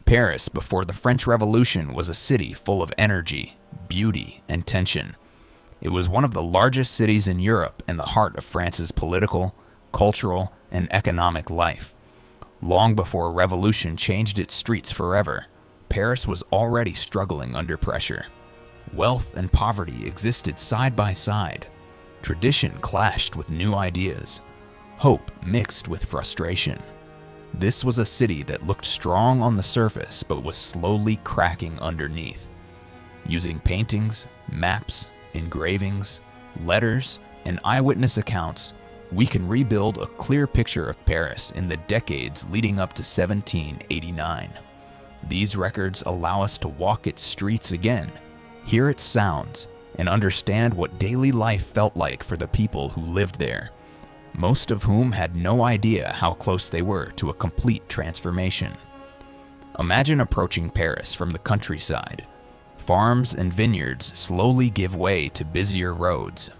Paris before the French Revolution was a city full of energy, beauty, and tension. It was one of the largest cities in Europe and the heart of France's political, cultural, and economic life. Long before a revolution changed its streets forever, Paris was already struggling under pressure. Wealth and poverty existed side by side. Tradition clashed with new ideas. Hope mixed with frustration. This was a city that looked strong on the surface but was slowly cracking underneath. Using paintings, maps, engravings, letters, and eyewitness accounts, we can rebuild a clear picture of Paris in the decades leading up to 1789. These records allow us to walk its streets again, hear its sounds, and understand what daily life felt like for the people who lived there, most of whom had no idea how close they were to a complete transformation. Imagine approaching Paris from the countryside. Farms and vineyards slowly give way to busier roads.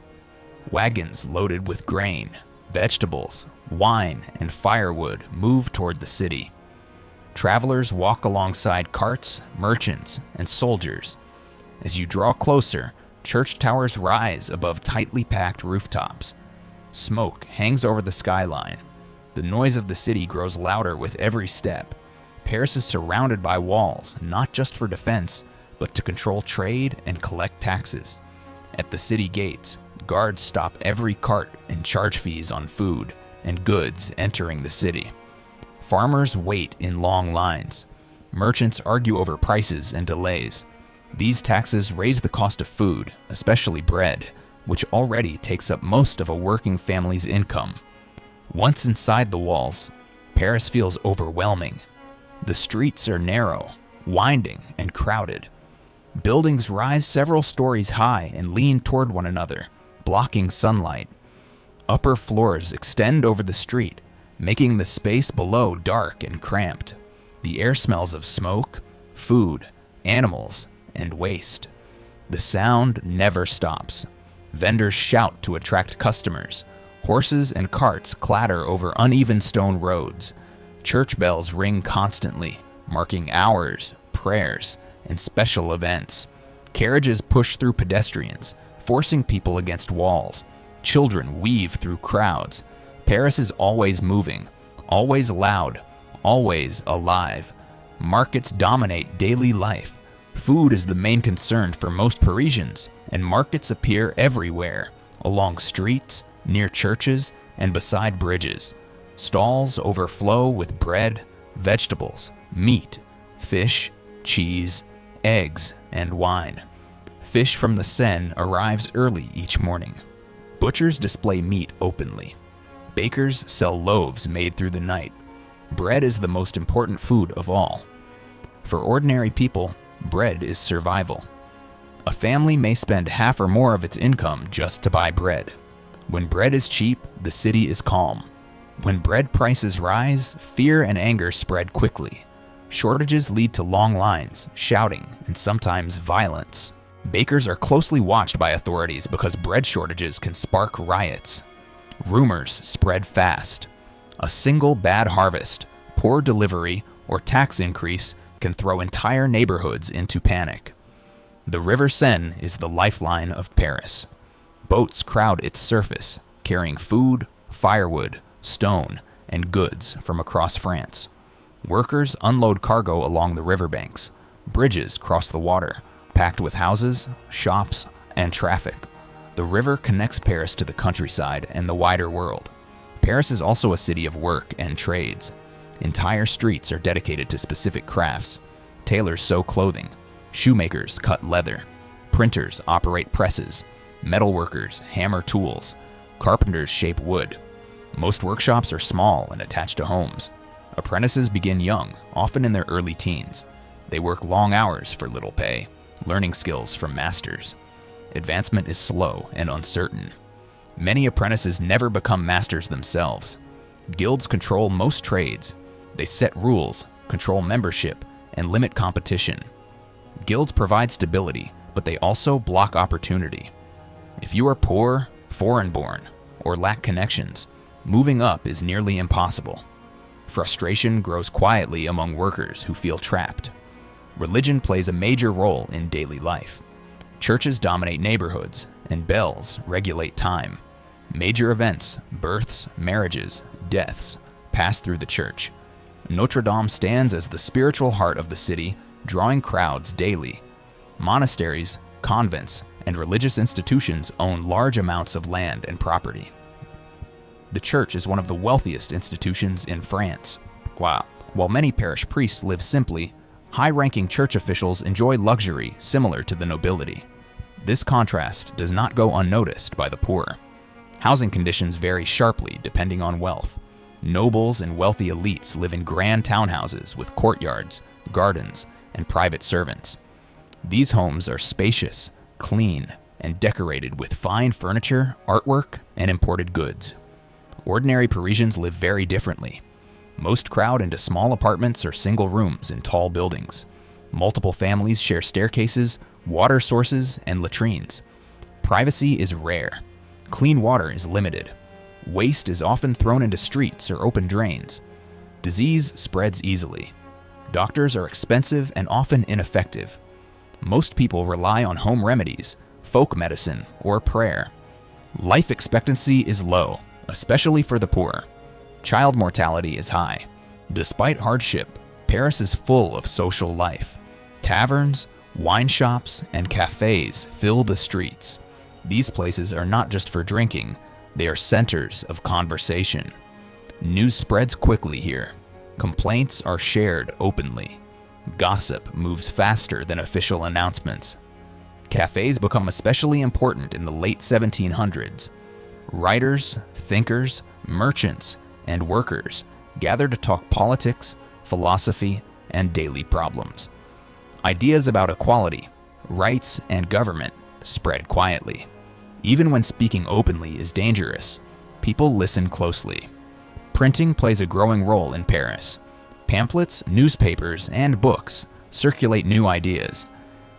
Wagons loaded with grain, vegetables, wine, and firewood move toward the city. Travelers walk alongside carts, merchants, and soldiers. As you draw closer, church towers rise above tightly packed rooftops. Smoke hangs over the skyline. The noise of the city grows louder with every step. Paris is surrounded by walls, not just for defense, but to control trade and collect taxes. At the city gates, guards stop every cart and charge fees on food and goods entering the city. Farmers wait in long lines. Merchants argue over prices and delays. These taxes raise the cost of food, especially bread, which already takes up most of a working family's income. Once inside the walls, Paris feels overwhelming. The streets are narrow, winding, and crowded. Buildings rise several stories high and lean toward one another, blocking sunlight. Upper floors extend over the street, making the space below dark and cramped. The air smells of smoke, food, animals, and waste. The sound never stops. Vendors shout to attract customers. Horses and carts clatter over uneven stone roads. Church bells ring constantly, marking hours, prayers, and special events. Carriages push through pedestrians, forcing people against walls. Children weave through crowds. Paris is always moving, always loud, always alive. Markets dominate daily life. Food is the main concern for most Parisians, and markets appear everywhere, along streets, near churches, and beside bridges. Stalls overflow with bread, vegetables, meat, fish, cheese, eggs, and wine. Fish from the Seine arrives early each morning. Butchers display meat openly. Bakers sell loaves made through the night. Bread is the most important food of all. For ordinary people, bread is survival. A family may spend half or more of its income just to buy bread. When bread is cheap, the city is calm. When bread prices rise, fear and anger spread quickly. Shortages lead to long lines, shouting, and sometimes violence. Bakers are closely watched by authorities because bread shortages can spark riots. Rumors spread fast. A single bad harvest, poor delivery, or tax increase can throw entire neighborhoods into panic. The River Seine is the lifeline of Paris. Boats crowd its surface, carrying food, firewood, stone, and goods from across France. Workers unload cargo along the riverbanks. Bridges cross the water, packed with houses, shops, and traffic. The river connects Paris to the countryside and the wider world. Paris is also a city of work and trades. Entire streets are dedicated to specific crafts. Tailors sew clothing. Shoemakers cut leather. Printers operate presses. Metalworkers hammer tools. Carpenters shape wood. Most workshops are small and attached to homes. Apprentices begin young, often in their early teens. They work long hours for little pay, learning skills from masters. Advancement is slow and uncertain. Many apprentices never become masters themselves. Guilds control most trades. They set rules, control membership, and limit competition. Guilds provide stability, but they also block opportunity. If you are poor, foreign-born, or lack connections, moving up is nearly impossible. frustration grows quietly among workers who feel trapped. Religion plays a major role in daily life. Churches dominate neighborhoods, and bells regulate time. Major events, births, marriages, deaths, pass through the church. Notre Dame stands as the spiritual heart of the city, drawing crowds daily. Monasteries, convents, and religious institutions own large amounts of land and property. The church is one of the wealthiest institutions in France. While many parish priests live simply, high-ranking church officials enjoy luxury similar to the nobility. This contrast does not go unnoticed by the poor. Housing conditions vary sharply depending on wealth. Nobles and wealthy elites live in grand townhouses with courtyards, gardens, and private servants. These homes are spacious, clean, and decorated with fine furniture, artwork, and imported goods. Ordinary Parisians live very differently. Most crowd into small apartments or single rooms in tall buildings. Multiple families share staircases, water sources, and latrines. Privacy is rare. Clean water is limited. Waste is often thrown into streets or open drains. Disease spreads easily. Doctors are expensive and often ineffective. Most people rely on home remedies, folk medicine, or prayer. Life expectancy is low, especially for the poor. Child mortality is high. Despite hardship, Paris is full of social life. Taverns, wine shops, and cafes fill the streets. These places are not just for drinking, they are centers of conversation. News spreads quickly here. Complaints are shared openly. Gossip moves faster than official announcements. Cafes become especially important in the late 1700s. Writers, thinkers, merchants, and workers gather to talk politics, philosophy, and daily problems. Ideas about equality, rights, and government spread quietly. Even when speaking openly is dangerous, people listen closely. Printing plays a growing role in Paris. Pamphlets, newspapers, and books circulate new ideas.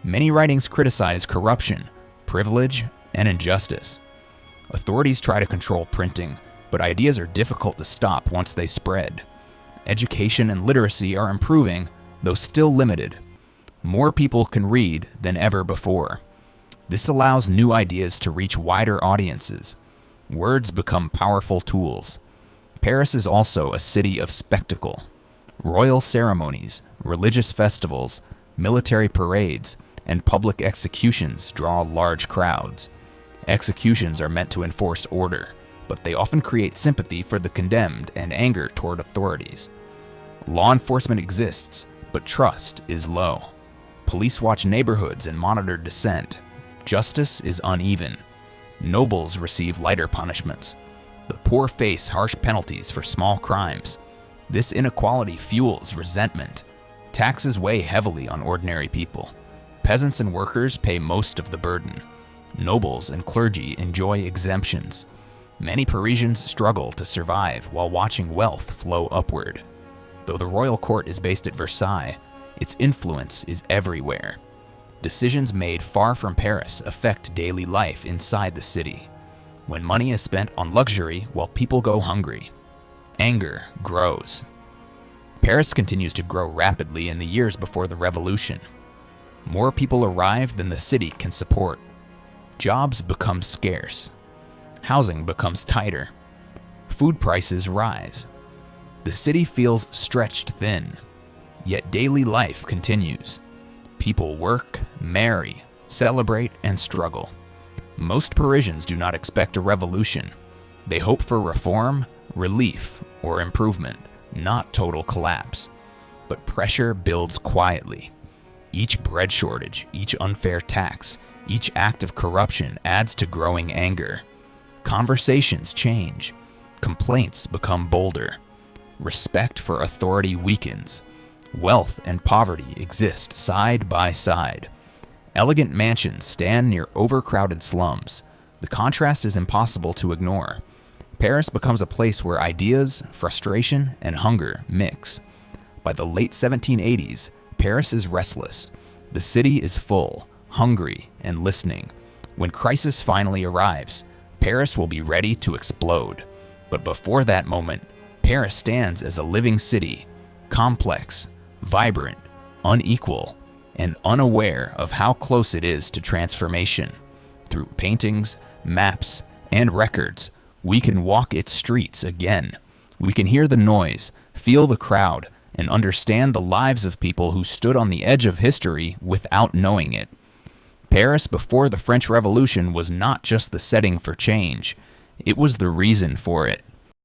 Many writings criticize corruption, privilege, and injustice. Authorities try to control printing, but ideas are difficult to stop once they spread. Education and literacy are improving, though still limited. More people can read than ever before. This allows new ideas to reach wider audiences. Words become powerful tools. Paris is also a city of spectacle. Royal ceremonies, religious festivals, military parades, and public executions draw large crowds. Executions are meant to enforce order, but they often create sympathy for the condemned and anger toward authorities. Law enforcement exists, but trust is low. Police watch neighborhoods and monitor dissent. Justice is uneven. Nobles receive lighter punishments. The poor face harsh penalties for small crimes. This inequality fuels resentment. Taxes weigh heavily on ordinary people. Peasants and workers pay most of the burden. Nobles and clergy enjoy exemptions. Many Parisians struggle to survive while watching wealth flow upward. Though the royal court is based at Versailles, its influence is everywhere. Decisions made far from Paris affect daily life inside the city. When money is spent on luxury while people go hungry, anger grows. Paris continues to grow rapidly in the years before the revolution. More people arrive than the city can support. Jobs become scarce. Housing becomes tighter. Food prices rise. The city feels stretched thin, yet daily life continues. People work, marry, celebrate, and struggle. Most Parisians do not expect a revolution. They hope for reform, relief, or improvement, not total collapse. But pressure builds quietly. Each bread shortage, each unfair tax, each act of corruption adds to growing anger. Conversations change. Complaints become bolder. Respect for authority weakens. Wealth and poverty exist side by side. Elegant mansions stand near overcrowded slums. The contrast is impossible to ignore. Paris becomes a place where ideas, frustration, and hunger mix. By the late 1780s, Paris is restless. The city is full, hungry, and listening. When crisis finally arrives, Paris will be ready to explode. But before that moment, Paris stands as a living city, complex, vibrant, unequal, and unaware of how close it is to transformation. Through paintings, maps, and records, we can walk its streets again. We can hear the noise, feel the crowd, and understand the lives of people who stood on the edge of history without knowing it. Paris before the French Revolution was not just the setting for change, it was the reason for it.